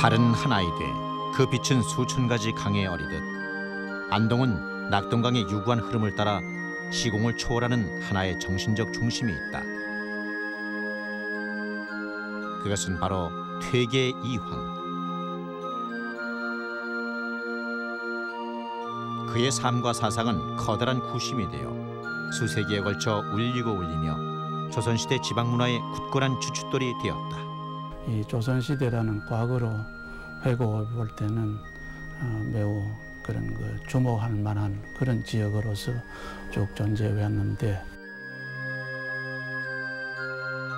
달은 하나이 돼 그 빛은 수천 가지 강에 어리듯 안동은 낙동강의 유구한 흐름을 따라 시공을 초월하는 하나의 정신적 중심이 있다. 그것은 바로 퇴계 이황. 그의 삶과 사상은 커다란 구심이 되어 수세기에 걸쳐 울리고 울리며 조선시대 지방문화의 굳건한 주춧돌이 되었다. 이 조선시대라는 과거로 회고해 볼 때는 매우 그런 주목할 만한 그런 지역으로서 쭉 존재해 왔는데,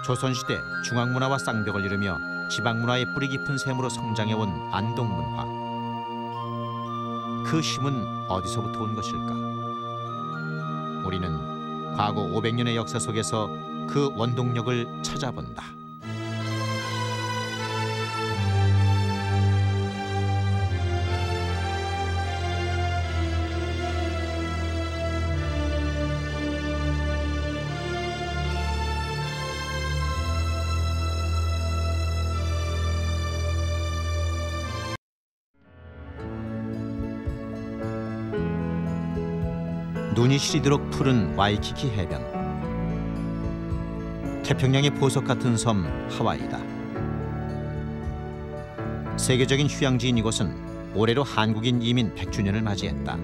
조선시대 중앙문화와 쌍벽을 이루며 지방문화의 뿌리 깊은 샘으로 성장해온 안동문화. 그 힘은 어디서부터 온 것일까? 우리는 과거 500년의 역사 속에서 그 원동력을 찾아본다. 눈이 시리도록 푸른 와이키키 해변. 태평양의 보석 같은 섬 하와이다. 세계적인 휴양지인 이곳은 올해로 한국인 이민 100주년을 맞이했다.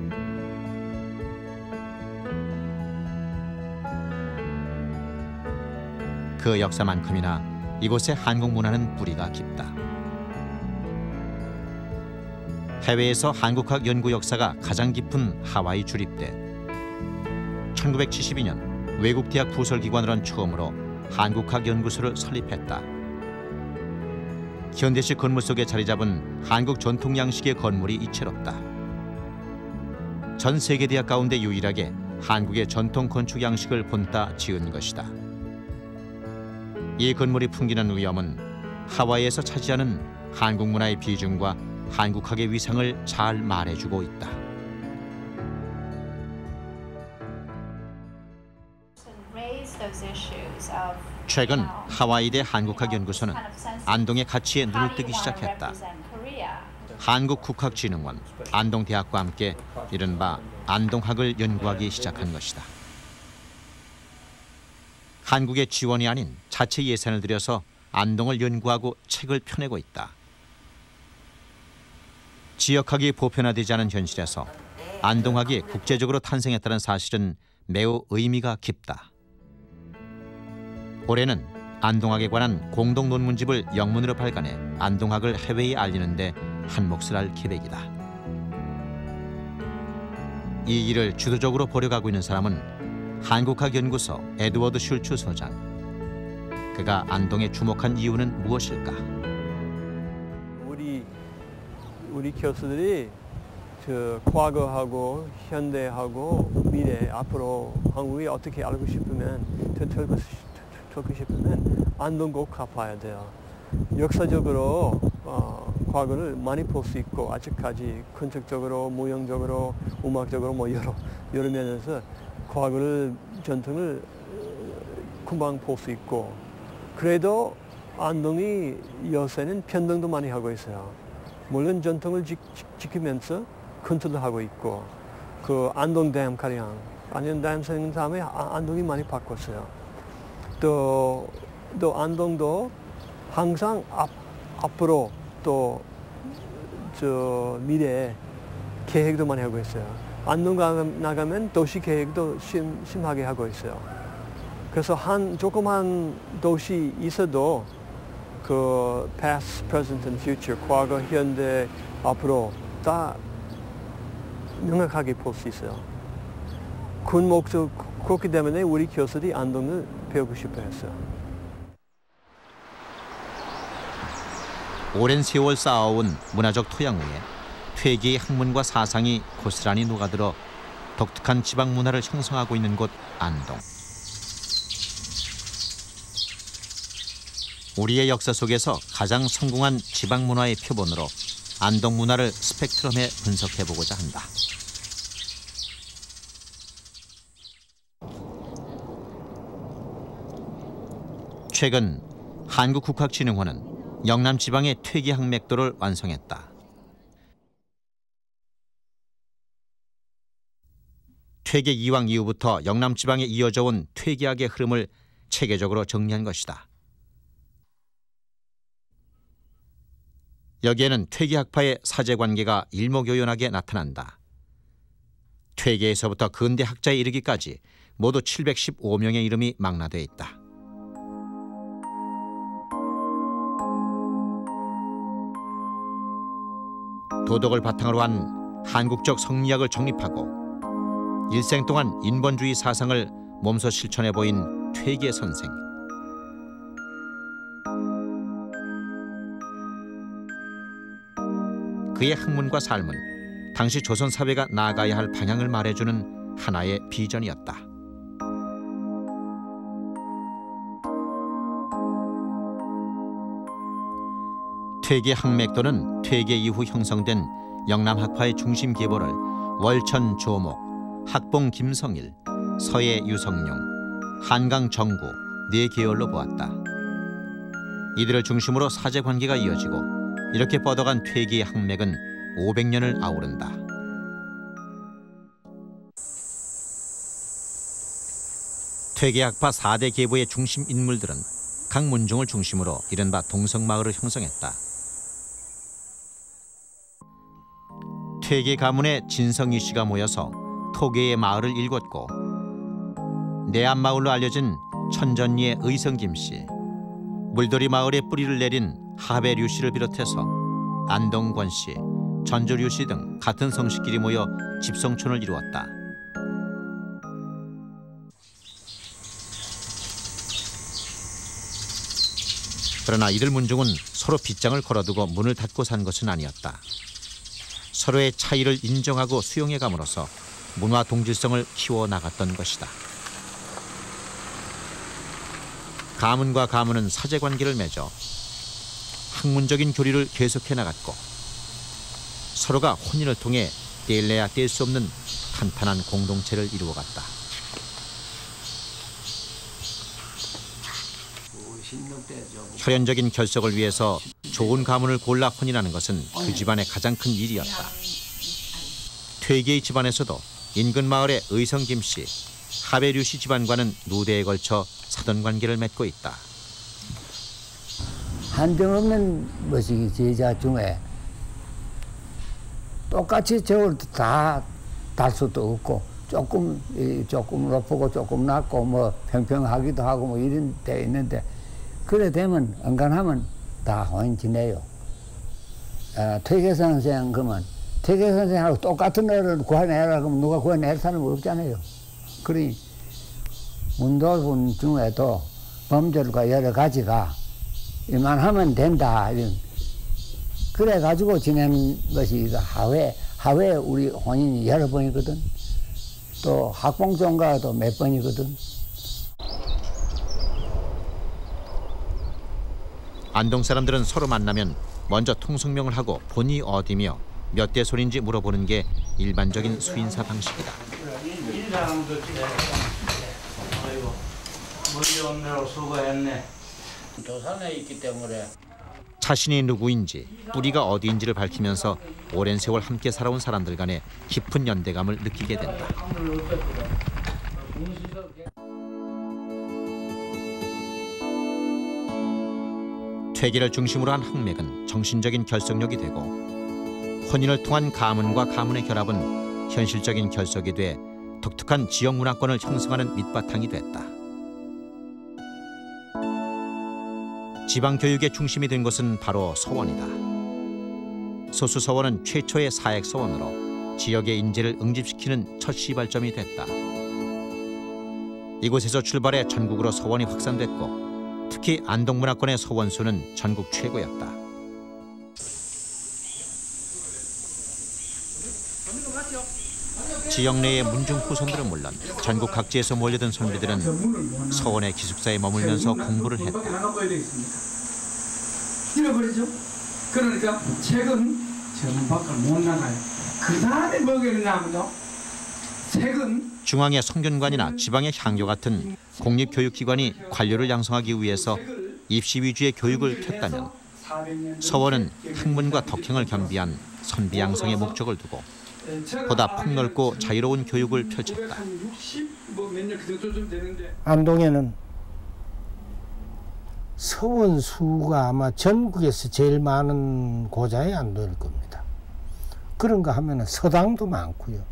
그 역사만큼이나 이곳의 한국 문화는 뿌리가 깊다. 해외에서 한국학 연구 역사가 가장 깊은 하와이 주립대 1972년 외국대학 부설기관으로는 처음으로 한국학연구소를 설립했다. 현대식 건물 속에 자리 잡은 한국 전통 양식의 건물이 이채롭다. 전 세계 대학 가운데 유일하게 한국의 전통 건축 양식을 본따 지은 것이다. 이 건물이 풍기는 위엄은 하와이에서 차지하는 한국 문화의 비중과 한국학의 위상을 잘 말해주고 있다. 최근 하와이대 한국학연구소는 안동의 가치에 눈을 뜨기 시작했다. 한국국학진흥원, 안동대학과 함께 이른바 안동학을 연구하기 시작한 것이다. 한국의 지원이 아닌 자체 예산을 들여서 안동을 연구하고 책을 펴내고 있다. 지역학이 보편화되지 않은 현실에서 안동학이 국제적으로 탄생했다는 사실은 매우 의미가 깊다. 올해는 안동학에 관한 공동 논문집을 영문으로 발간해 안동학을 해외에 알리는 데 한몫을 할 계획이다. 이 일을 주도적으로 벌여가고 있는 사람은 한국학연구소 에드워드 슐츠 소장. 그가 안동에 주목한 이유는 무엇일까? 우리 교수들이 과거하고 현대하고 미래 앞으로 한국이 어떻게 알고 싶으면 안동 꼭 가봐야 돼요. 역사적으로 과거를 많이 볼 수 있고 아직까지 건축적으로, 모형적으로, 음악적으로 여러 면에서 과거를 전통을 금방 볼 수 있고, 그래도 안동이 요새는 변동도 많이 하고 있어요. 물론 전통을 지키면서 컨트롤도 하고 있고, 그 안동댐 가령 안동댐 생긴 다음에 안동이 많이 바꿨어요. 또 안동도 항상 앞으로 또 미래에 계획도 많이 하고 있어요. 안동 나가면 도시 계획도 심하게 하고 있어요. 그래서 조그만 도시 있어도 그 past, present and future, 과거, 현대, 앞으로 다 명확하게 볼 수 있어요. 그렇기 때문에 우리 교수들이 안동을 배우고 싶어 했어요. 오랜 세월 쌓아온 문화적 토양 위에 퇴계의 학문과 사상이 고스란히 녹아들어 독특한 지방 문화를 형성하고 있는 곳 안동. 우리의 역사 속에서 가장 성공한 지방 문화의 표본으로 안동 문화를 스펙트럼에 분석해보고자 한다. 최근 한국국학진흥원은 영남 지방의 퇴계 항맥도를 완성했다. 퇴계 이왕 이후부터 영남 지방에 이어져 온 퇴계학의 흐름을 체계적으로 정리한 것이다. 여기에는 퇴계학파의 사제관계가 일목요연하게 나타난다. 퇴계에서부터 근대 학자에 이르기까지 모두 715명의 이름이 망라되어 있다. 도덕을 바탕으로 한 한국적 성리학을 정립하고 일생 동안 인본주의 사상을 몸소 실천해 보인 퇴계 선생. 그의 학문과 삶은 당시 조선 사회가 나아가야 할 방향을 말해주는 하나의 비전이었다. 퇴계 항맥도는 퇴계 이후 형성된 영남 학파의 중심 계보를 월천 조목, 학봉 김성일, 서예 유성룡, 한강 정구 네 계열로 보았다. 이들을 중심으로 사제 관계가 이어지고 이렇게 뻗어간 퇴계의 항맥은 500년을 아우른다. 퇴계학파 4대 계보의 중심 인물들은 각 문중을 중심으로 이른바 동성마을을 형성했다. 퇴계 가문의 진성희 씨가 모여서 토계의 마을을 일궜고 내암마을로 알려진 천전리의 의성김 씨, 물돌이 마을에 뿌리를 내린 하배류 씨를 비롯해서 안동권 씨, 전조류 씨 등 같은 성씨끼리 모여 집성촌을 이루었다. 그러나 이들 문중은 서로 빗장을 걸어두고 문을 닫고 산 것은 아니었다. 서로의 차이를 인정하고 수용해감으로써 문화 동질성을 키워나갔던 것이다. 가문과 가문은 사제관계를 맺어 학문적인 교류를 계속해 나갔고 서로가 혼인을 통해 뗄래야 뗄 수 없는 탄탄한 공동체를 이루어갔다. 혈연적인 결속을 위해서 좋은 가문을 골라 혼인하는 것은 그 집안의 가장 큰 일이었다. 퇴계의 집안에서도 인근 마을의 의성김 씨, 하배류 씨 집안과는 누대에 걸쳐 사돈관계를 맺고 있다. 한정없는 머시기 제자 중에 똑같이 저걸 다 달 수도 없고 조금 높고 조금 낮고 뭐 평평하기도 하고 뭐 이런 데 있는데 그래 되면 언간하면 다 혼인 지내요. 퇴계 선생 그러면 퇴계 선생하고 똑같은 애를 구해내라 그러면 누가 구해낼 사람은 없잖아요. 그러니 문도분 중에도 범절과 여러 가지가 이만하면 된다. 그래 가지고 지내는 것이 하회 우리 혼인이 여러 번이거든. 또 학봉종가도 몇 번이거든. 안동 사람들은 서로 만나면 먼저 통성명을 하고 본이 어디며 몇 대 손인지 물어보는 게 일반적인 수인사 방식이다. 인사람도 아이고 머리 없느라고 수고했네. 도산에 있기 때문에 자신이 누구인지 뿌리가 어디인지를 밝히면서 오랜 세월 함께 살아온 사람들 간의 깊은 연대감을 느끼게 된다. 퇴계를 중심으로 한 항맥은 정신적인 결속력이 되고 혼인을 통한 가문과 가문의 결합은 현실적인 결속이 돼 독특한 지역 문화권을 형성하는 밑바탕이 됐다. 지방 교육의 중심이 된 것은 바로 서원이다. 소수 서원은 최초의 사액 서원으로 지역의 인재를 응집시키는 첫 시발점이 됐다. 이곳에서 출발해 전국으로 서원이 확산됐고 특히 안동 문화권의 서원 수는 전국 최고였다. 지역 내의 문중 후손들은 물론 전국 각지에서 몰려든 선비들은 서원의 기숙사에 머물면서 공부를 했다. 잃어버리죠. 그러니까 책은 전 밖을 못 나가요. 그 다음에 뭐가 있냐면요. 책은 중앙의 성균관이나 지방의 향교 같은 공립교육기관이 관료를 양성하기 위해서 입시 위주의 교육을 켰다면 서원은 학문과 덕행을 겸비한 선비 양성의 목적을 두고 보다 폭넓고 자유로운 교육을 펼쳤다. 안동에는 서원수가 아마 전국에서 제일 많은 고자에 안동일 겁니다. 그런가 하면 서당도 많고요.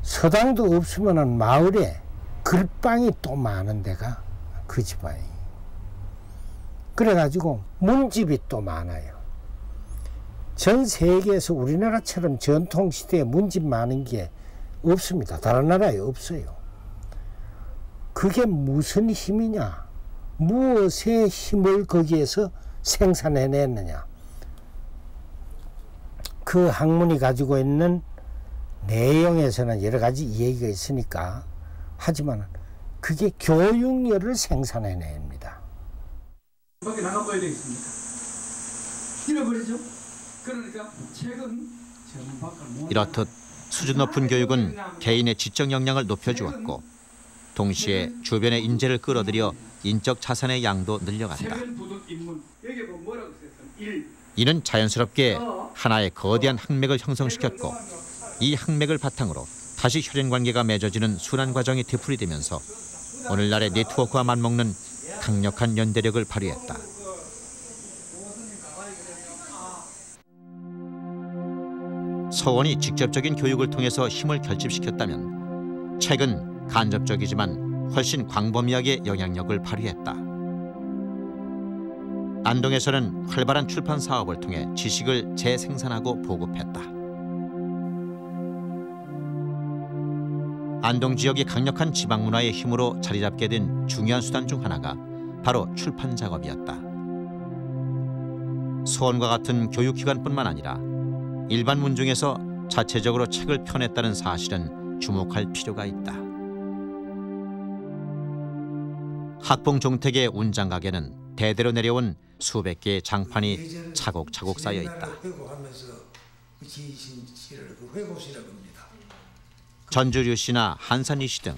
서당도 없으면 마을에 글방이 또 많은 데가 그 집안이. 그래가지고 문집이 또 많아요. 전 세계에서 우리나라처럼 전통시대에 문집 많은 게 없습니다. 다른 나라에 없어요. 그게 무슨 힘이냐? 무엇의 힘을 거기에서 생산해냈느냐? 그 학문이 가지고 있는 내용에서는 여러 가지 얘기가 있으니까 하지만 그게 교육열을 생산해냅니다. 밖에 나가봐야 되겠습니까? 잃어버리죠? 그러니까 책은 이렇듯 수준 높은 교육은 개인의 지적 역량을 높여주었고 동시에 주변의 인재를 끌어들여 인적 자산의 양도 늘려간다. 이는 자연스럽게 하나의 거대한 학맥을 형성시켰고 이 학맥을 바탕으로 다시 혈연관계가 맺어지는 순환 과정이 되풀이되면서 오늘날의 네트워크와 맞먹는 강력한 연대력을 발휘했다. 서원이 직접적인 교육을 통해서 힘을 결집시켰다면 책은 간접적이지만 훨씬 광범위하게 영향력을 발휘했다. 안동에서는 활발한 출판 사업을 통해 지식을 재생산하고 보급했다. 안동 지역의 강력한 지방 문화의 힘으로 자리 잡게 된 중요한 수단 중 하나가 바로 출판 작업이었다. 서원과 같은 교육기관뿐만 아니라 일반 문중에서 자체적으로 책을 펴냈다는 사실은 주목할 필요가 있다. 학봉 종택의 운장각에는 대대로 내려온 수백 개의 장판이 차곡차곡 쌓여 있다. 전주류 씨나 한산리 씨 등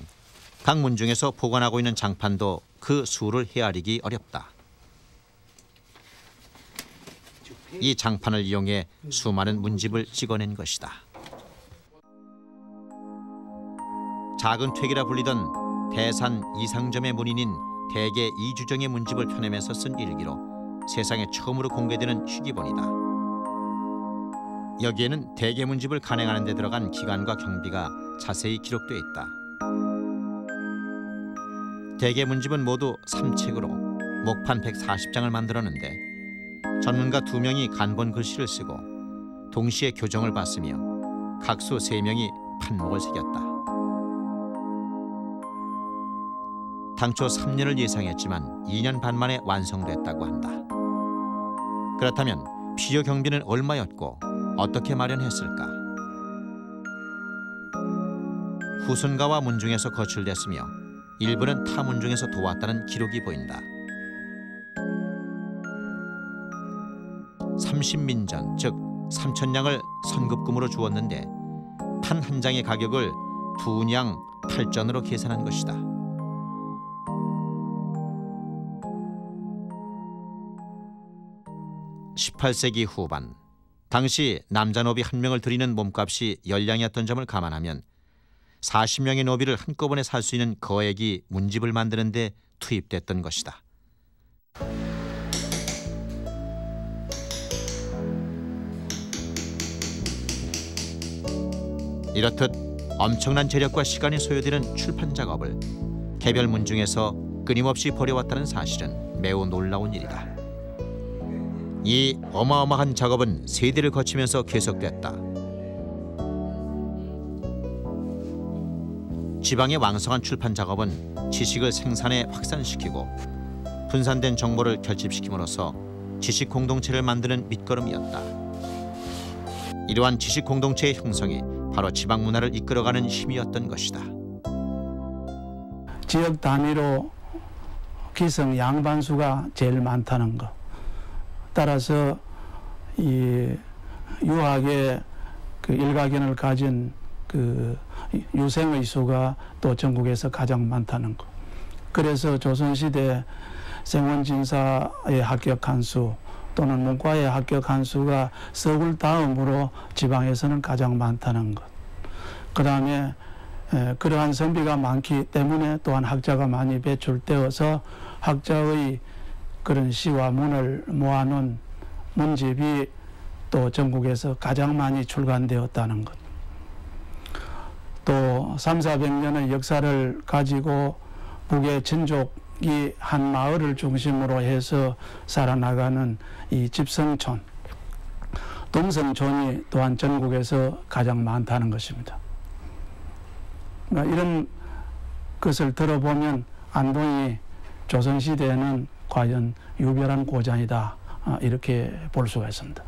각 문중에서 보관하고 있는 장판도 그 수를 헤아리기 어렵다. 이 장판을 이용해 수많은 문집을 찍어낸 것이다. 작은 퇴기라 불리던 대산 이상점의 문인인 대개 이주정의 문집을 펴내면서 쓴 일기로 세상에 처음으로 공개되는 희귀본이다. 여기에는 대개 문집을 간행하는 데 들어간 기간과 경비가 자세히 기록돼 있다. 대개 문집은 모두 3책으로 목판 140장을 만들었는데 전문가 2명이 간본 글씨를 쓰고 동시에 교정을 받으며 각수 3명이 판목을 새겼다. 당초 3년을 예상했지만 2년 반 만에 완성됐다고 한다. 그렇다면 필요 경비는 얼마였고 어떻게 마련했을까? 후순가와 문중에서 거출됐으며 일부는 타 문중에서 도왔다는 기록이 보인다. 30민전, 즉 3,000냥을 선급금으로 주었는데 판 한 장의 가격을 2냥 8전으로 계산한 것이다. (18세기) 후반, 당시 남자 노비 1명을 들이는 몸값이 10냥이었던 점을 감안하면 40명의 노비를 한꺼번에 살 수 있는 거액이 문집을 만드는 데 투입됐던 것이다. 이렇듯 엄청난 재력과 시간이 소요되는 출판 작업을 개별 문중에서 끊임없이 벌여왔다는 사실은 매우 놀라운 일이다. 이 어마어마한 작업은 세대를 거치면서 계속됐다. 지방의 왕성한 출판 작업은 지식을 생산해 확산시키고 분산된 정보를 결집시킴으로써 지식 공동체를 만드는 밑거름이었다. 이러한 지식 공동체의 형성이 바로 지방 문화를 이끌어가는 힘이었던 것이다. 지역 단위로 기성 양반수가 제일 많다는 것. 따라서 이 유학의 그 일가견을 가진 그 유생의 수가 또 전국에서 가장 많다는 것. 그래서 조선시대 생원진사에 합격한 수 또는 문과에 합격한 수가 서울 다음으로 지방에서는 가장 많다는 것. 그 다음에 그러한 선비가 많기 때문에 또한 학자가 많이 배출되어서 학자의 그런 시와 문을 모아놓은 문집이 또 전국에서 가장 많이 출간되었다는 것. 또 300~400년의 역사를 가지고 북의 진족이 한 마을을 중심으로 해서 살아나가는 이 집성촌, 동성촌이 또한 전국에서 가장 많다는 것입니다. 그러니까 이런 것을 들어보면 안동이 조선시대에는 과연 유별한 고장이다, 이렇게 볼 수가 있습니다.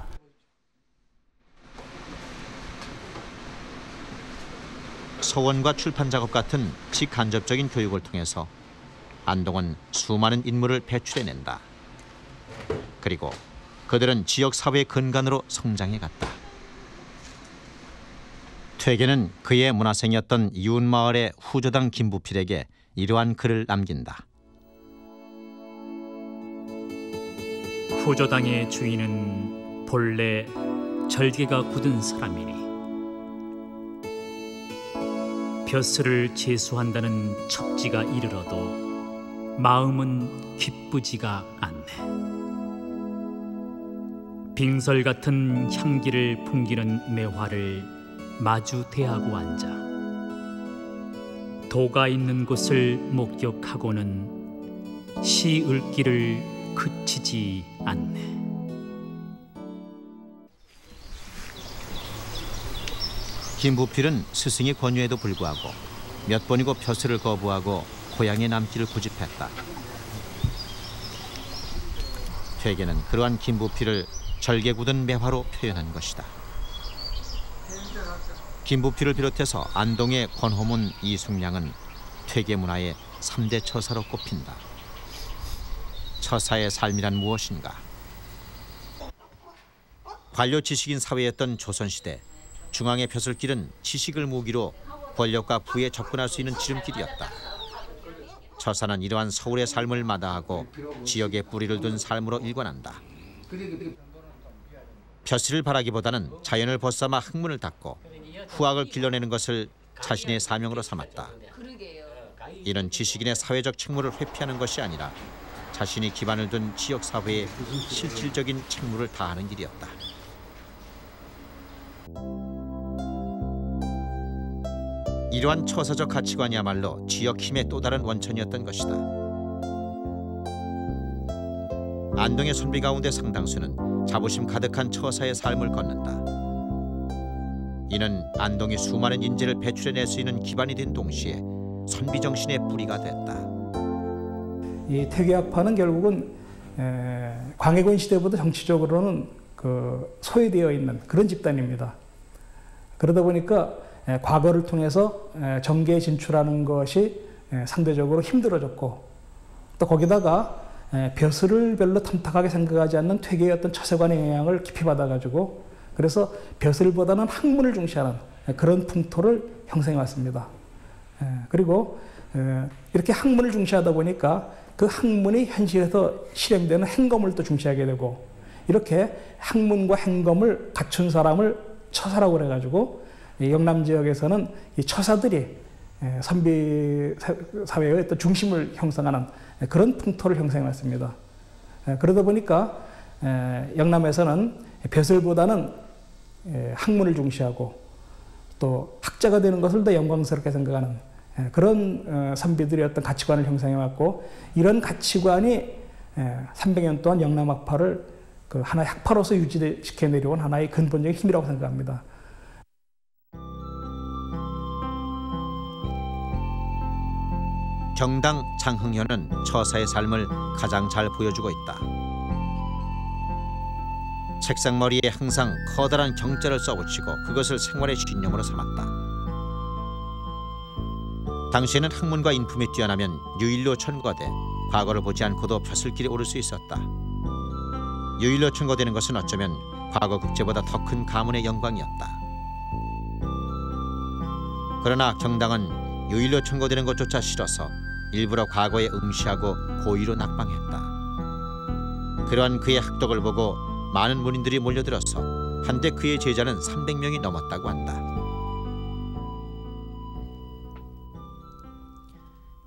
서원과 출판 작업 같은 직간접적인 교육을 통해서 안동은 수많은 인물을 배출해낸다. 그리고 그들은 지역 사회의 근간으로 성장해 갔다. 퇴계는 그의 문화생이었던 이웃마을의 후조당 김부필에게 이러한 글을 남긴다. 후조당의 주인은 본래 절개가 굳은 사람이니 벼슬을 제수한다는 첩지가 이르러도 마음은 기쁘지가 않네. 빙설 같은 향기를 풍기는 매화를 마주 대하고 앉아 도가 있는 곳을 목격하고는 시 읊기를 그치지 않네. 김부필은 스승의 권유에도 불구하고 몇 번이고 벼슬을 거부하고 고향에 남기를 고집했다. 퇴계는 그러한 김부필을 절개 굳은 매화로 표현한 것이다. 김부필을 비롯해서 안동의 권호문, 이숙량은 퇴계 문화의 3대 처사로 꼽힌다. 처사의 삶이란 무엇인가? 관료 지식인 사회였던 조선시대, 중앙의 벼슬길은 지식을 무기로 권력과 부에 접근할 수 있는 지름길이었다. 처사는 이러한 서울의 삶을 마다하고 지역에 뿌리를 둔 삶으로 일관한다. 벼슬을 바라기보다는 자연을 벗삼아 학문을 닦고 후학을 길러내는 것을 자신의 사명으로 삼았다. 이는 지식인의 사회적 책무를 회피하는 것이 아니라 자신이 기반을 둔 지역 사회에 실질적인 책무를 다하는 길이었다. 이러한 처사적 가치관이야말로 지역 힘의 또 다른 원천이었던 것이다. 안동의 선비 가운데 상당수는 자부심 가득한 처사의 삶을 걷는다. 이는 안동이 수많은 인재를 배출해낼 수 있는 기반이 된 동시에 선비 정신의 뿌리가 됐다. 이 퇴계학파는 결국은 광해군 시대보다 정치적으로는 소외되어 있는 그런 집단입니다. 그러다 보니까 과거를 통해서 정계에 진출하는 것이 상대적으로 힘들어졌고, 또 거기다가 벼슬을 별로 탐탁하게 생각하지 않는 퇴계의 어떤 처세관의 영향을 깊이 받아가지고, 그래서 벼슬보다는 학문을 중시하는 그런 풍토를 형성해 왔습니다. 그리고 이렇게 학문을 중시하다 보니까 그 학문이 현실에서 실행되는 행검을 또 중시하게 되고, 이렇게 학문과 행검을 갖춘 사람을 처사라고 그래가지고 영남 지역에서는 이 처사들이 선비 사회의 어떤 중심을 형성하는 그런 풍토를 형성해 왔습니다. 그러다 보니까 영남에서는 벼슬보다는 학문을 중시하고 또 학자가 되는 것을 더 영광스럽게 생각하는 그런 선비들의 어떤 가치관을 형성해 왔고, 이런 가치관이 300년 동안 영남학파를 하나의 학파로서 유지시켜 내려온 하나의 근본적인 힘이라고 생각합니다. 경당 장흥현은 처사의 삶을 가장 잘 보여주고 있다. 책상머리에 항상 커다란 경자를 써붙이고 그것을 생활의 신념으로 삼았다. 당시에는 학문과 인품이 뛰어나면 유일로 천거돼 과거를 보지 않고도 벼슬길에 오를 수 있었다. 유일로 천거되는 것은 어쩌면 과거 급제보다 더 큰 가문의 영광이었다. 그러나 경당은 유일로 천거되는 것조차 싫어서 일부러 과거에 응시하고 고의로 낙방했다. 그러한 그의 학덕을 보고 많은 문인들이 몰려들어서 한때 그의 제자는 300명이 넘었다고 한다.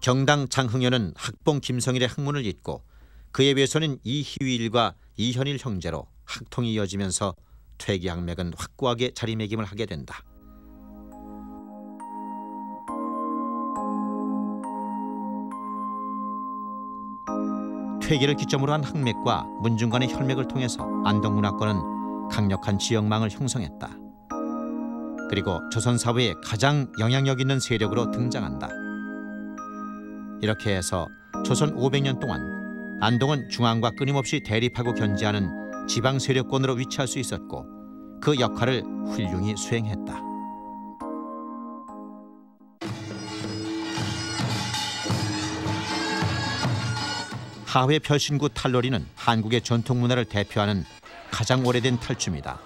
경당 장흥현은 학봉 김성일의 학문을 잇고 그의 외손인 이희일과 이현일 형제로 학통이 이어지면서 퇴계학맥은 확고하게 자리매김을 하게 된다. 퇴계를 기점으로 한 학맥과 문중 간의 혈맥을 통해서 안동문화권은 강력한 지역망을 형성했다. 그리고 조선 사회에 가장 영향력 있는 세력으로 등장한다. 이렇게 해서 조선 500년 동안 안동은 중앙과 끊임없이 대립하고 견제하는 지방 세력권으로 위치할 수 있었고 그 역할을 훌륭히 수행했다. 하회 별신구 탈놀이는 한국의 전통 문화를 대표하는 가장 오래된 탈춤이다.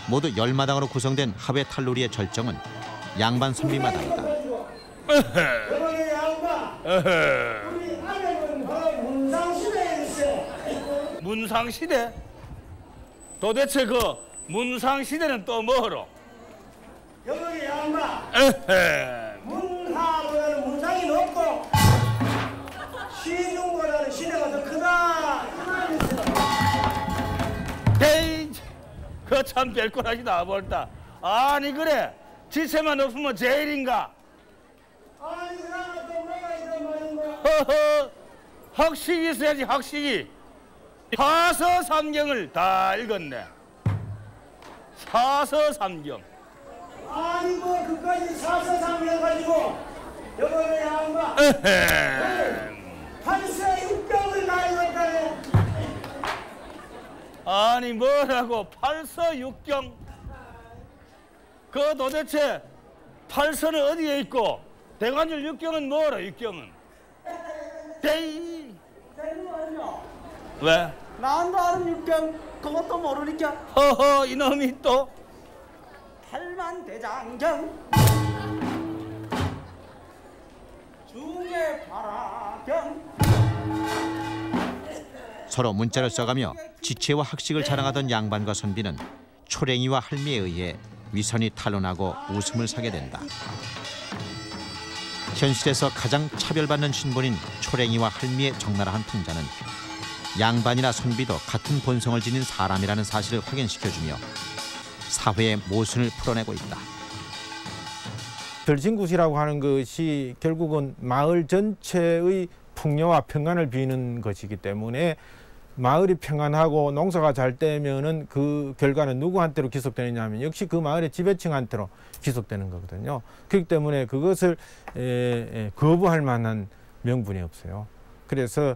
모두 10마당으로 구성된 하회 탈놀이의 절정은 양반 선비마당이다. 문상시대? 도대체 그 문상시대는 또 뭐로? 여기 양반 문하보다는 문상이 높고 시중보다는 시대가 더 크다. 에이, 그 참 별꼴하시다 볼다. 아니 그래 지체만 없으면 제일인가? 아니 그러면 또 뭐가 있단 말인가? 허허, 학식이 있어야지. 학식이. 사서삼경을 다 읽었네. 사서삼경. 아니 뭐 그까지 사서삼경 가지고 여기 양반 팔서육경을 다 읽었다네. 아니 뭐라고 팔서육경? 그 도대체 팔서는 어디에 있고 대관절 육경은 뭐라? 육경은 데이 왜? 나도 아는 육경 그것도 모르니까. 허허, 이놈이 또 팔만대장경 중해파라경. 서로 문자를 써가며 지체와 학식을 자랑하던 양반과 선비는 초랭이와 할미에 의해 위선이 탄론하고 웃음을 사게 된다. 현실에서 가장 차별받는 신분인 초랭이와 할미의 적나라한 풍자는 양반이나 선비도 같은 본성을 지닌 사람이라는 사실을 확인시켜주며 사회의 모순을 풀어내고 있다. 별신굿이라고 하는 것이 결국은 마을 전체의 풍요와 평안을 비는 것이기 때문에 마을이 평안하고 농사가 잘 되면은 그 결과는 누구한테로 기속되느냐 하면 역시 그 마을의 지배층한테로 기속되는 거거든요. 그렇기 때문에 그것을 거부할 만한 명분이 없어요. 그래서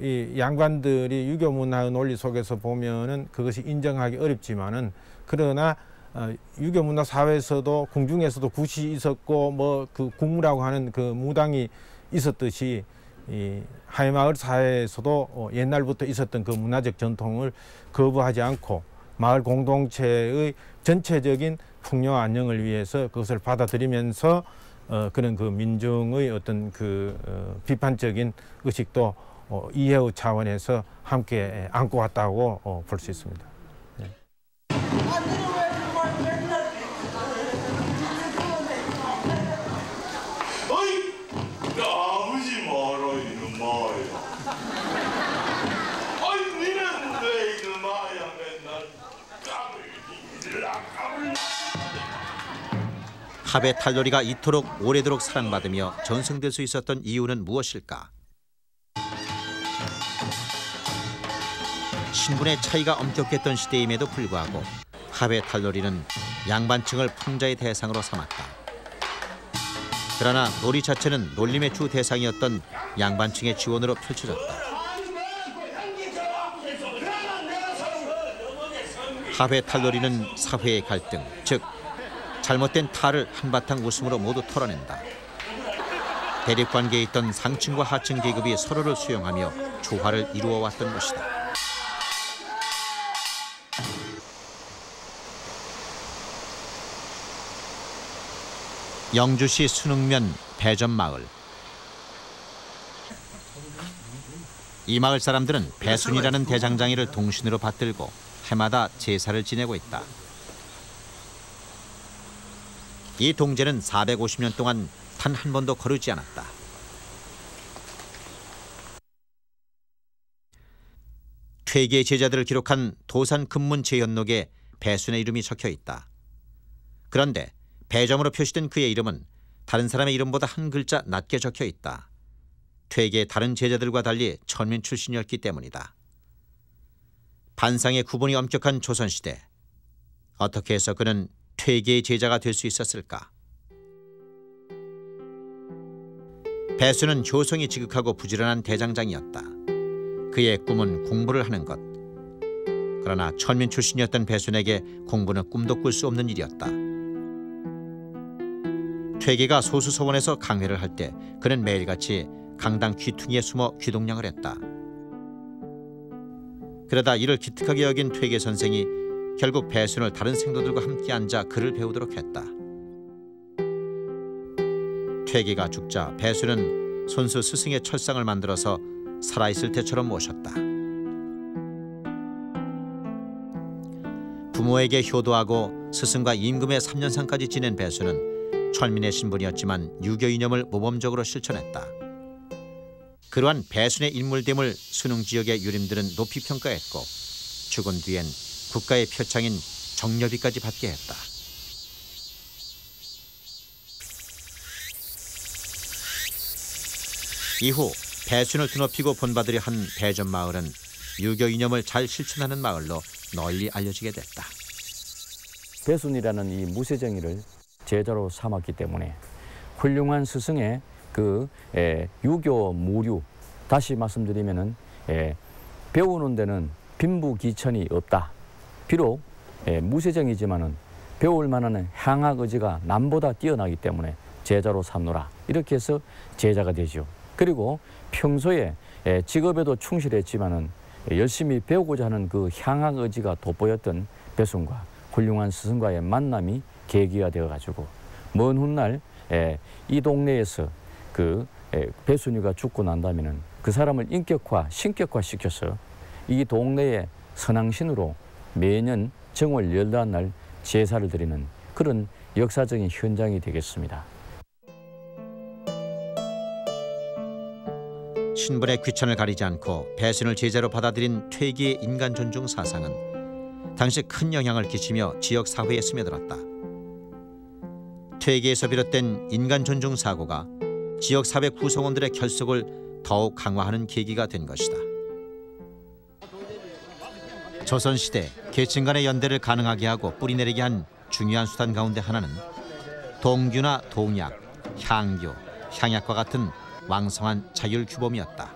이 양반들이 유교 문화의 논리 속에서 보면은 그것이 인정하기 어렵지만은 그러나 유교 문화 사회에서도 궁중에서도 굿이 있었고 뭐 그 국무라고 하는 그 무당이 있었듯이 이 하회마을 사회에서도 옛날부터 있었던 그 문화적 전통을 거부하지 않고 마을 공동체의 전체적인 풍요와 안녕을 위해서 그것을 받아들이면서 그런 그 민중의 어떤 그 비판적인 의식도 이해의 차원에서 함께 안고 왔다고 볼 수 있습니다. 네. 하회 탈놀이가 이토록 오래도록 사랑받으며 전승될 수 있었던 이유는 무엇일까? 신분의 차이가 엄격했던 시대임에도 불구하고 하회 탈놀이는 양반층을 풍자의 대상으로 삼았다. 그러나 놀이 자체는 놀림의 주 대상이었던 양반층의 지원으로 펼쳐졌다. 하회 탈놀이는 사회의 갈등, 즉 잘못된 탈을 한바탕 웃음으로 모두 털어낸다. 대립관계에 있던 상층과 하층 계급이 서로를 수용하며 조화를 이루어왔던 것이다. 영주시 순흥면 배전마을. 이 마을 사람들은 배순이라는 대장장이를 동신으로 받들고 해마다 제사를 지내고 있다. 이 동제는 450년 동안 단 한 번도 거르지 않았다. 퇴계의 제자들을 기록한 도산 금문 제현록에 배순의 이름이 적혀 있다. 그런데 배점으로 표시된 그의 이름은 다른 사람의 이름보다 한 글자 낮게 적혀 있다. 퇴계의 다른 제자들과 달리 천민 출신이었기 때문이다. 반상의 구분이 엄격한 조선시대. 어떻게 해서 그는 퇴계의 제자가 될 수 있었을까? 배순은 효성이 지극하고 부지런한 대장장이었다. 그의 꿈은 공부를 하는 것. 그러나 천민 출신이었던 배순에게 공부는 꿈도 꿀 수 없는 일이었다. 퇴계가 소수서원에서 강회를 할 때 그는 매일같이 강당 귀퉁이에 숨어 귀동냥을 했다. 그러다 이를 기특하게 여긴 퇴계 선생이 결국 배순을 다른 생도들과 함께 앉아 글을 배우도록 했다. 퇴계가 죽자 배순은 손수 스승의 철상을 만들어서 살아있을 때처럼 모셨다. 부모에게 효도하고 스승과 임금의 3년상까지 지낸 배순은 천민의 신분이었지만 유교 이념을 모범적으로 실천했다. 그러한 배순의 인물됨을 순흥 지역의 유림들은 높이 평가했고 죽은 뒤엔 국가의 표창인 정렬비까지 받게 했다. 이후 배순을 드높이고 본받으려 한 배전마을은 유교 이념을 잘 실천하는 마을로 널리 알려지게 됐다. 배순이라는 이 무쇠정의를 제자로 삼았기 때문에 훌륭한 스승의 유교 무류, 다시 말씀드리면은 배우는 데는 빈부귀천이 없다. 비록 무쇠정이지만은 배울 만한 향학 의지가 남보다 뛰어나기 때문에 제자로 삼노라. 이렇게 해서 제자가 되죠. 그리고 평소에 직업에도 충실했지만은 열심히 배우고자 하는 그 향학 의지가 돋보였던 배순과 훌륭한 스승과의 만남이 계기가 되어가지고 먼 훗날 이 동네에서 배순이가 죽고 난다면은 그 사람을 인격화, 신격화 시켜서 이 동네의 선왕신으로 매년 정월 열다한 날 제사를 드리는 그런 역사적인 현장이 되겠습니다. 신분의 귀천을 가리지 않고 배순을 제자로 받아들인 퇴계의 인간 존중 사상은 당시 큰 영향을 끼치며 지역 사회에 스며들었다. 퇴계에서 비롯된 인간 존중 사고가 지역 사회 구성원들의 결속을 더욱 강화하는 계기가 된 것이다. 조선시대 계층 간의 연대를 가능하게 하고 뿌리내리게 한 중요한 수단 가운데 하나는 동규나 동약, 향교, 향약과 같은 왕성한 자율규범이었다.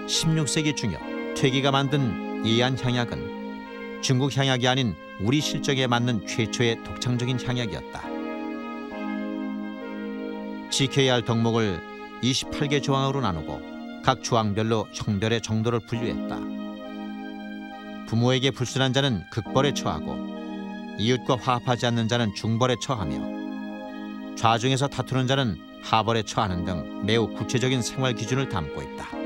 16세기 중엽 퇴계가 만든 예안향약은 중국 향약이 아닌 우리 실정에 맞는 최초의 독창적인 향약이었다. 지켜야 할 덕목을 28개 조항으로 나누고 각 조항별로 형별의 정도를 분류했다. 부모에게 불순한 자는 극벌에 처하고 이웃과 화합하지 않는 자는 중벌에 처하며 좌중에서 다투는 자는 하벌에 처하는 등 매우 구체적인 생활 기준을 담고 있다.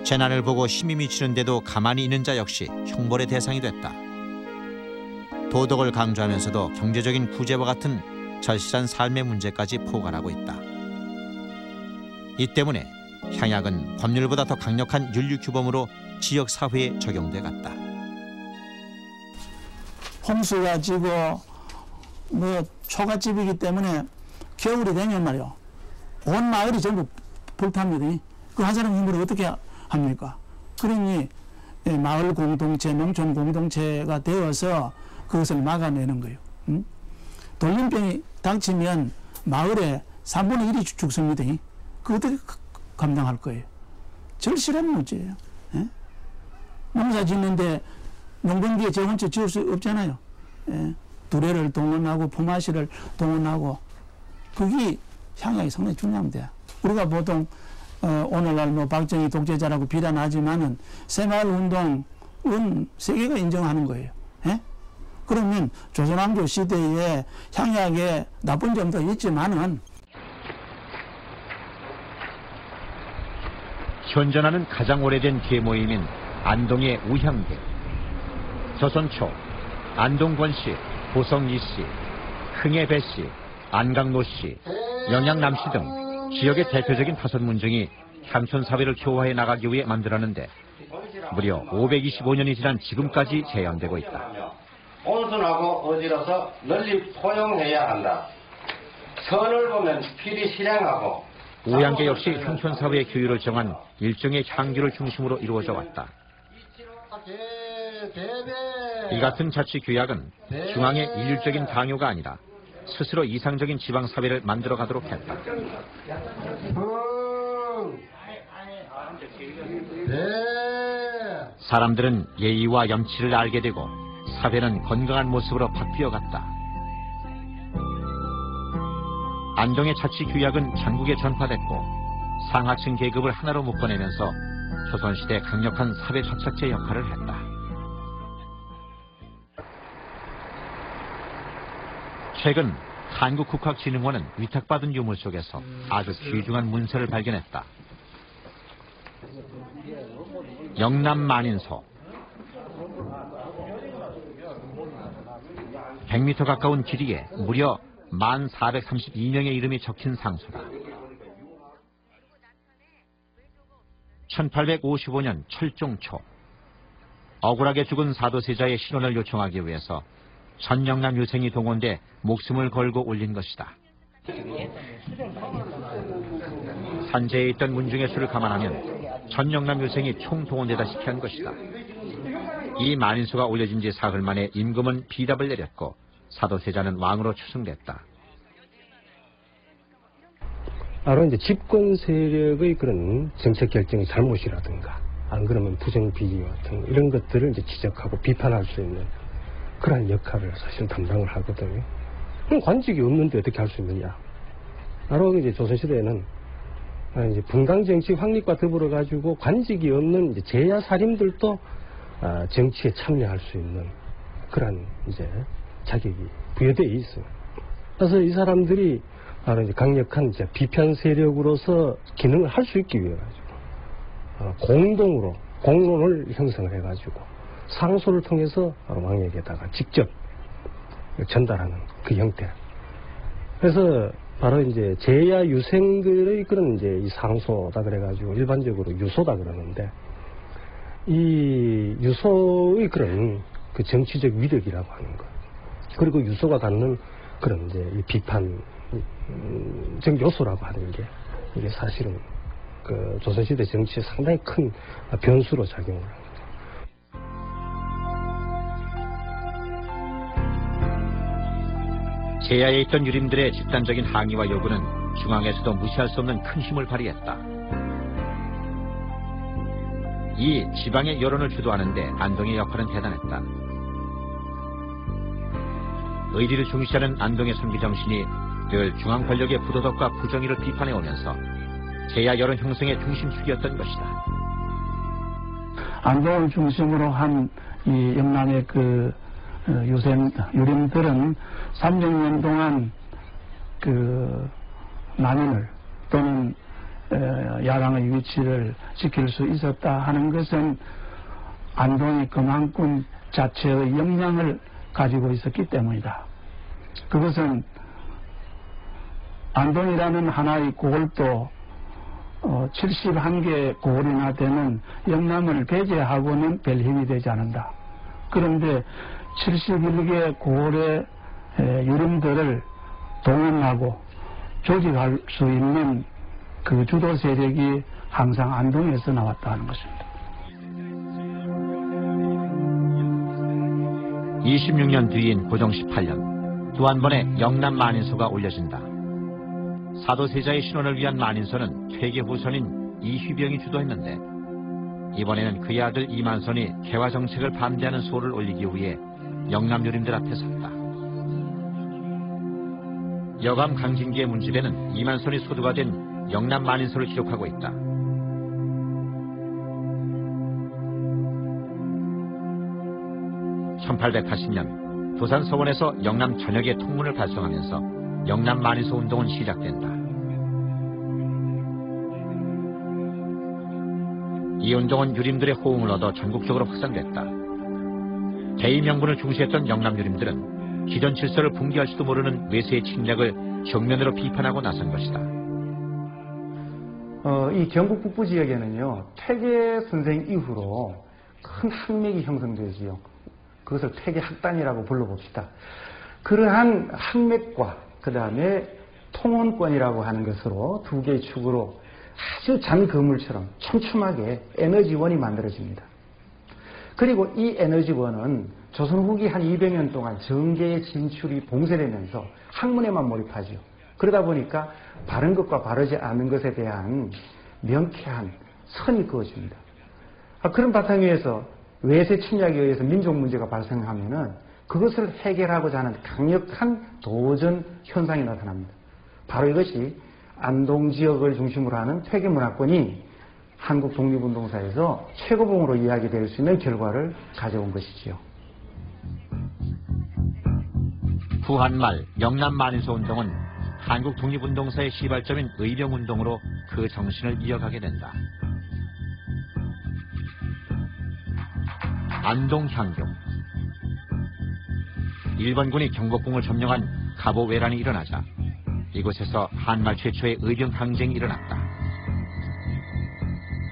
재난을 보고 힘이 미치는데도 가만히 있는 자 역시 형벌의 대상이 됐다. 도덕을 강조하면서도 경제적인 구제와 같은 절실한 삶의 문제까지 포괄하고 있다. 이 때문에 향약은 법률보다 더 강력한 윤리규범으로 지역 사회에 적용돼 갔다. 홍수가 지고 초가집이기 때문에 겨울이 되면 말이요, 온 마을이 전부 불탑니다. 그 한 사람 힘으로 어떻게 합니까? 그러니 마을 공동체, 농촌 공동체가 되어서 그것을 막아내는 거예요. 돌림병이 닥치면 마을에 3분의 1이 죽습니다. 그 어떻게 감당할 거예요? 절실한 문제예요. 예? 농사 짓는데 농번기에 재원처 지을 수 없잖아요. 예? 두레를 동원하고 품앗이를 동원하고 그게 향약이 상당히 중요합니다. 우리가 보통 오늘날 박정희 독재자라고 비난하지만은 새마을 운동은 세계가 인정하는 거예요. 예? 그러면 조선왕조 시대에 향약의 나쁜 점도 있지만은 현존하는 가장 오래된 계모임인 안동의 우향계. 조선 초 안동권씨, 보성이씨, 흥해배씨, 안강노씨, 영양남씨 등 지역의 대표적인 화손 문중이 향촌 사회를 교화해 나가기 위해 만들었는데 무려 525년이 지난 지금까지 재현되고 있다. 온순하고 어지러서 널리 포용해야 한다. 선을 보면 필히 실행하고. 우양계 역시 향촌 사회의 규율을 정한 일종의 향규를 중심으로 이루어져 왔다. 이 같은 자치 규약은 중앙의 일률적인 강요가 아니라 스스로 이상적인 지방 사회를 만들어 가도록 했다. 사람들은 예의와 염치를 알게 되고 사회는 건강한 모습으로 바뀌어 갔다. 안동의 자치 규약은 전국에 전파됐고 상하층 계급을 하나로 묶어내면서 조선시대 강력한 사회 접착제 역할을 했다. 최근 한국국학진흥원은 위탁받은 유물 속에서 아주 귀중한 문서를 발견했다. 영남만인소. 100m 가까운 길이에 무려 1432명의 이름이 적힌 상소다. 1855년 철종 초 억울하게 죽은 사도세자의 신원을 요청하기 위해서 전 영남 유생이 동원돼 목숨을 걸고 올린 것이다. 산재에 있던 문중의 수를 감안하면 전 영남 유생이 총 동원되다시피 한 것이다. 이 만인수가 올려진 지 사흘 만에 임금은 비답을 내렸고 사도세자는 왕으로 추승됐다. 바로 이제 집권 세력의 그런 정책 결정의 잘못이라든가 안 그러면 부정 비리 같은 이런 것들을 이제 지적하고 비판할 수 있는 그런 역할을 사실 담당을 하거든요. 그럼 관직이 없는데 어떻게 할 수 있느냐? 바로 이제 조선시대에는 이제 분당 정치 확립과 더불어 가지고 관직이 없는 이제 제야 살인들도 정치에 참여할 수 있는 그런 이제 자격이 부여되어 있어요. 그래서 이 사람들이 바로 이제 강력한 이제 비편 세력으로서 기능을 할 수 있기 위해 가지고 공동으로 공론을 형성을 해가지고 상소를 통해서 바로 왕에게다가 직접 전달하는 그 형태. 그래서 바로 이제 제야 유생들의 그런 이제 이 상소다 그래가지고 일반적으로 유소다 그러는데 이 유소의 그런 그 정치적 위력이라고 하는 것 그리고 유소가 갖는 그런 이제 이 비판적 요소라고 하는 게 이게 사실은 그 조선시대 정치에 상당히 큰 변수로 작용을 합니다. 제야에 있던 유림들의 집단적인 항의와 요구는 중앙에서도 무시할 수 없는 큰 힘을 발휘했다. 이 지방의 여론을 주도하는 데 안동의 역할은 대단했다. 의리를 중시하는 안동의 선비 정신이 늘 중앙 권력의 부도덕과 부정의를 비판해오면서 제야 여론 형성의 중심축이었던 것이다. 안동을 중심으로 한 이 영남의 그 유림들은 300년 동안 그 난인을 또는 야당의 위치를 지킬 수 있었다 하는 것은 안동이 그만큼 자체의 역량을 가지고 있었기 때문이다. 그것은 안동이라는 하나의 고을도 71개 고을이나 되는 영남을 배제하고는 별 힘이 되지 않는다. 그런데 71개 고을의 유림들을 동원하고 조직할 수 있는 그 주도 세력이 항상 안동에서 나왔다 하는 것입니다. 26년 뒤인 고종 18년 또 한 번의 영남 만인소가 올려진다. 사도세자의 신원을 위한 만인소는 퇴계 후손인 이휘병이 주도했는데 이번에는 그의 아들 이만선이 개화 정책을 반대하는 소를 올리기 위해 영남 유림들 앞에 섰다. 여감 강진기의 문집에는 이만선이 소두가 된 영남 만인소를 기록하고 있다. (1880년) 부산 서원에서 영남 전역에 통문을 발송하면서 영남 만인소 운동은 시작된다. 이 운동은 유림들의 호응을 얻어 전국적으로 확산됐다. 대의 명분을 중시했던 영남 유림들은 기존 질서를 붕괴할지도 모르는 외세의 침략을 정면으로 비판하고 나선 것이다. 이 경북 북부 지역에는요, 퇴계 선생 이후로 큰 학맥이 형성되지요. 그것을 퇴계 학단이라고 불러봅시다. 그러한 학맥과 그 다음에 통원권이라고 하는 것으로 두 개의 축으로 아주 잔거물처럼 촘촘하게 에너지원이 만들어집니다. 그리고 이 에너지원은 조선 후기 한 200년 동안 정계의 진출이 봉쇄되면서 학문에만 몰입하죠. 그러다 보니까 바른 것과 바르지 않은 것에 대한 명쾌한 선이 그어집니다. 그런 바탕 위에서 외세 침략에 의해서 민족 문제가 발생하면은 그것을 해결하고자 하는 강력한 도전 현상이 나타납니다. 바로 이것이 안동 지역을 중심으로 하는 퇴계 문화권이 한국 독립운동사에서 최고봉으로 이야기될 수 있는 결과를 가져온 것이지요. 후한말 영남 만인소 운동은 한국 독립운동사의 시발점인 의병운동으로 그 정신을 이어가게 된다. 안동향교. 일본군이 경복궁을 점령한 갑오왜란이 일어나자 이곳에서 한말 최초의 의병 항쟁이 일어났다.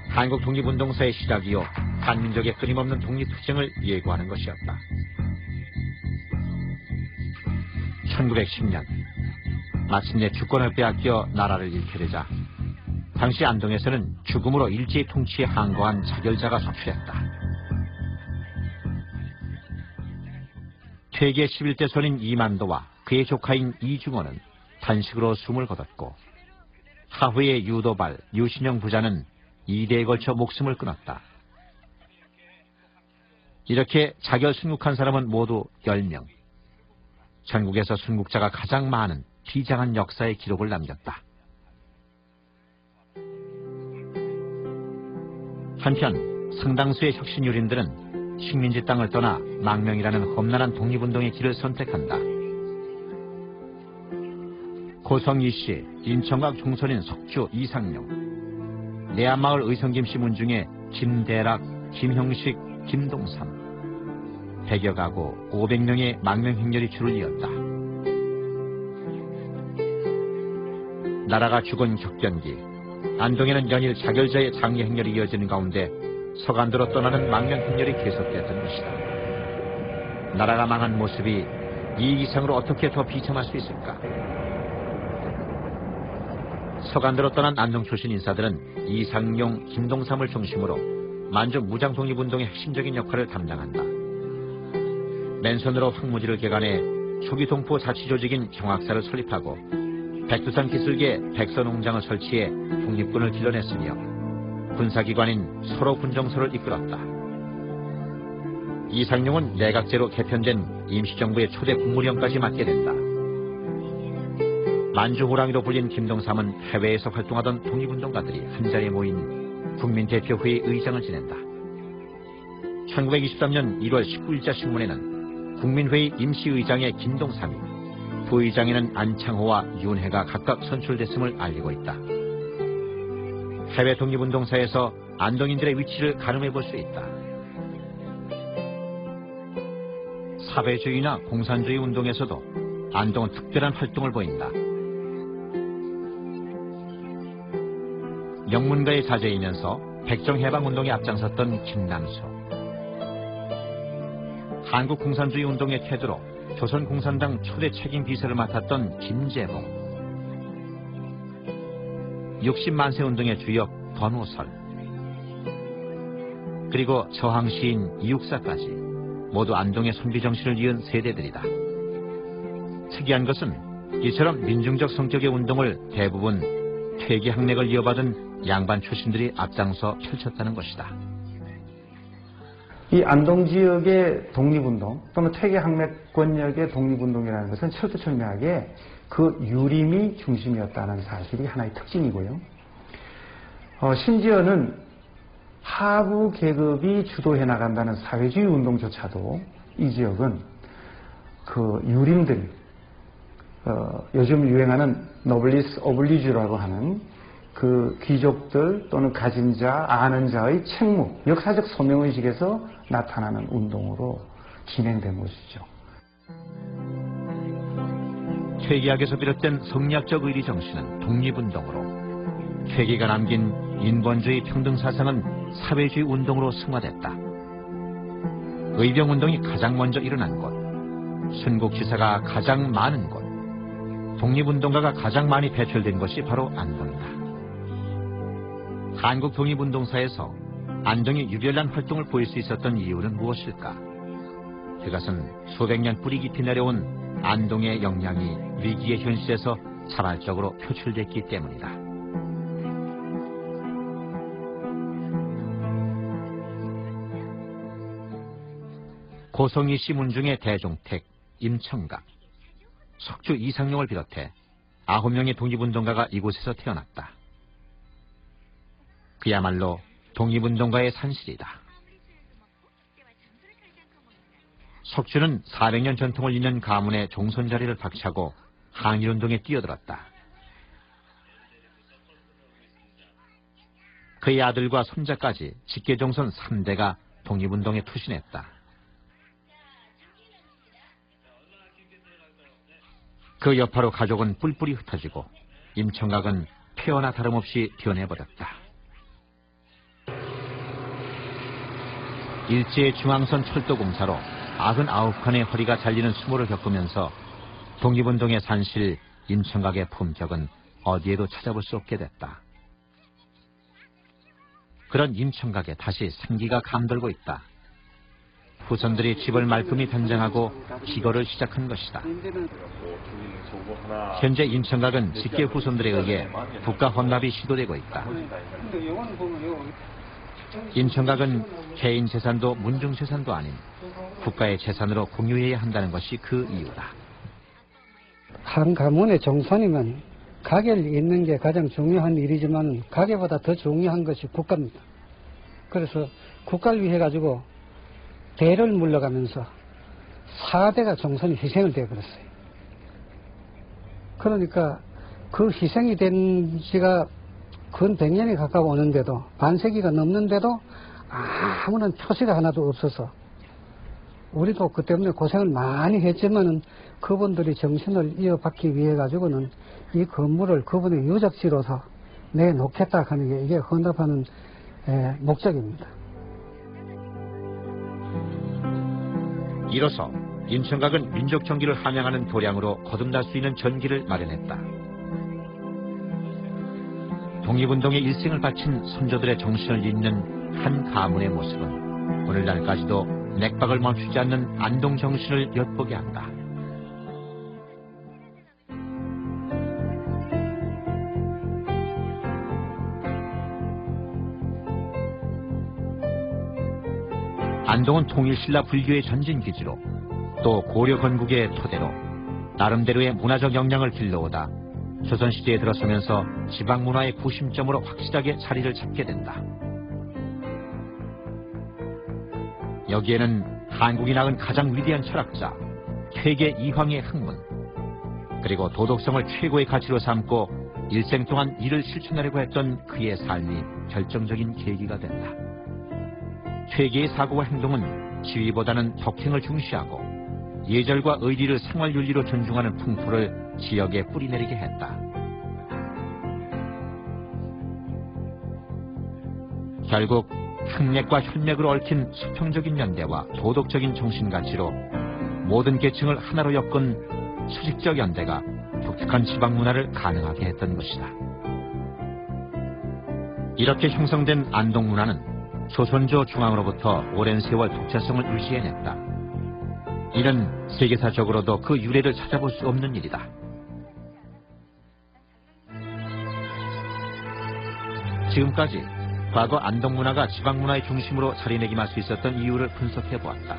한국 독립운동사의 시작이요 한민족의 끊임없는 독립투쟁을 예고하는 것이었다. 1910년 마침내 주권을 빼앗겨 나라를 잃게 되자 당시 안동에서는 죽음으로 일제의 통치에 항거한 자결자가 속출했다. 퇴계 11대 손인 이만도와 그의 조카인 이중원은 단식으로 숨을 거뒀고 하후의 유도발, 유신영 부자는 2대에 걸쳐 목숨을 끊었다. 이렇게 자결 순국한 사람은 모두 10명. 전국에서 순국자가 가장 많은 비장한 역사의 기록을 남겼다. 한편 상당수의 혁신유린들은 식민지 땅을 떠나 망명이라는 험난한 독립운동의 길을 선택한다. 고성이씨, 인천각 종선인 석주 이상용, 내안마을 의성김씨 문중에 김대락, 김형식, 김동삼, 100여 가구 500명의 망명행렬이 줄을 이었다. 나라가 죽은 격변기, 안동에는 연일 자결자의 장례 행렬이 이어지는 가운데 서간도로 떠나는 망명행렬이 계속됐던 것이다. 나라가 망한 모습이 이 이상으로 어떻게 더 비참할 수 있을까? 서간도로 떠난 안동 출신 인사들은 이상용, 김동삼을 중심으로 만주 무장독립운동의 핵심적인 역할을 담당한다. 맨손으로 황무지를 개간해 초기 동포 자치조직인 경학사를 설립하고 백두산 기슭에 백서농장을 설치해 독립군을 길러냈으며 군사기관인 서로 군정서를 이끌었다. 이상용은 내각제로 개편된 임시정부의 초대 국무령까지 맡게 된다. 만주호랑이로 불린 김동삼은 해외에서 활동하던 독립운동가들이 한자리에 모인 국민대표회의 의장을 지낸다. 1923년 1월 19일자 신문에는 국민회의 임시의장의 김동삼이, 부의장에는 안창호와 윤회가 각각 선출됐음을 알리고 있다. 해외 독립운동사에서 안동인들의 위치를 가늠해 볼 수 있다. 사회주의나 공산주의 운동에서도 안동은 특별한 활동을 보인다. 영문가의 자제이면서 백정해방운동에 앞장섰던 김남수, 한국공산주의 운동의 태도로 조선공산당 초대 책임 비서를 맡았던 김재봉, 60만세 운동의 주역 권호설, 그리고 저항시인 이육사까지 모두 안동의 선비정신을 이은 세대들이다. 특이한 것은 이처럼 민중적 성격의 운동을 대부분 퇴계 학맥을 이어받은 양반 출신들이 앞장서 펼쳤다는 것이다. 이 안동 지역의 독립운동 또는 퇴계 학맥권력의 독립운동이라는 것은 철두철미하게 그 유림이 중심이었다는 사실이 하나의 특징이고요. 심지어는 하부 계급이 주도해 나간다는 사회주의 운동조차도 이 지역은 그 유림들, 요즘 유행하는 노블리스 오블리주라고 하는 그 귀족들 또는 가진 자, 아는 자의 책무, 역사적 소명의식에서 나타나는 운동으로 진행된 것이죠. 퇴계학에서 비롯된 성리학적 의리 정신은 독립운동으로, 퇴계가 남긴 인본주의 평등사상은 사회주의 운동으로 승화됐다. 의병운동이 가장 먼저 일어난 곳, 순국지사가 가장 많은 곳, 독립운동가가 가장 많이 배출된 것이 바로 안동이다. 한국 독립운동사에서 안동이 유별난 활동을 보일 수 있었던 이유는 무엇일까? 그것은 수백 년 뿌리 깊이 내려온 안동의 역량이 위기의 현실에서 자발적으로 표출됐기 때문이다. 고성희 씨 문중의 대종택, 임청각, 석주 이상용을 비롯해 9명의 독립운동가가 이곳에서 태어났다. 그야말로 독립운동가의 산실이다. 석주는 400년 전통을 잇는 가문의 종손자리를 박차고 항일운동에 뛰어들었다. 그의 아들과 손자까지 직계종손 3대가 독립운동에 투신했다. 그 여파로 가족은 뿔뿔이 흩어지고 임청각은 폐허나 다름없이 변해버렸다. 일제의 중앙선 철도공사로 99칸의 허리가 잘리는 수모를 겪으면서 독립운동의 산실 임청각의 품격은 어디에도 찾아볼 수 없게 됐다. 그런 임청각에 다시 생기가 감돌고 있다. 후손들이 집을 말끔히 단장하고 기거를 시작한 것이다. 현재 임청각은 직계 후손들에 의해 국가 헌납이 시도되고 있다. 임청각은 개인 재산도 문중 재산도 아닌 국가의 재산으로 공유해야 한다는 것이 그 이유다. 한 가문의 종손이면 가게를 잇는 게 가장 중요한 일이지만 가게보다 더 중요한 것이 국가입니다. 그래서 국가를 위해 가지고 대를 물러가면서 4대가 종손이 희생을 되어버렸어요. 그러니까 그 희생이 된 지가 근 100년이 가까워 오는데도, 반세기가 넘는데도 아무런 표시가 하나도 없어서 우리도 그 때문에 고생을 많이 했지만은 그분들이 정신을 이어받기 위해 가지고는 이 건물을 그분의 유적지로서 내놓겠다 하는 게 이게 헌납하는 목적입니다. 이로써 임청각은 민족 정기를 함양하는 도량으로 거듭날 수 있는 전기를 마련했다. 독립운동에 일생을 바친 선조들의 정신을 잇는 한 가문의 모습은 오늘날까지도 맥박을 멈추지 않는 안동 정신을 엿보게 한다. 안동은 통일신라 불교의 전진기지로 또 고려 건국의 토대로 나름대로의 문화적 역량을 길러오다 조선시대에 들어서면서 지방문화의 구심점으로 확실하게 자리를 잡게 된다. 여기에는 한국이 낳은 가장 위대한 철학자 퇴계 이황의 학문, 그리고 도덕성을 최고의 가치로 삼고 일생 동안 이를 실천하려고 했던 그의 삶이 결정적인 계기가 된다. 퇴계의 사고와 행동은 지위보다는 덕행을 중시하고 예절과 의리를 생활윤리로 존중하는 풍토를 지역에 뿌리내리게 했다. 결국 흑맥과 혈맥으로 얽힌 수평적인 연대와 도덕적인 정신가치로 모든 계층을 하나로 엮은 수직적 연대가 독특한 지방문화를 가능하게 했던 것이다. 이렇게 형성된 안동문화는 조선조 중앙으로부터 오랜 세월 독자성을 유지해냈다. 이는 세계사적으로도 그 유래를 찾아볼 수 없는 일이다. 지금까지 과거 안동문화가 지방문화의 중심으로 자리매김할 수 있었던 이유를 분석해보았다.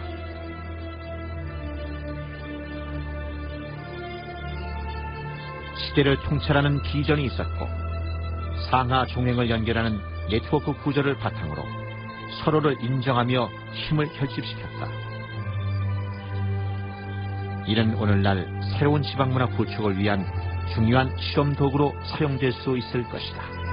시대를 통찰하는 비전이 있었고 상하 종횡을 연결하는 네트워크 구조를 바탕으로 서로를 인정하며 힘을 결집시켰다. 이는 오늘날 새로운 지방문화 구축을 위한 중요한 실험 도구로 사용될 수 있을 것이다.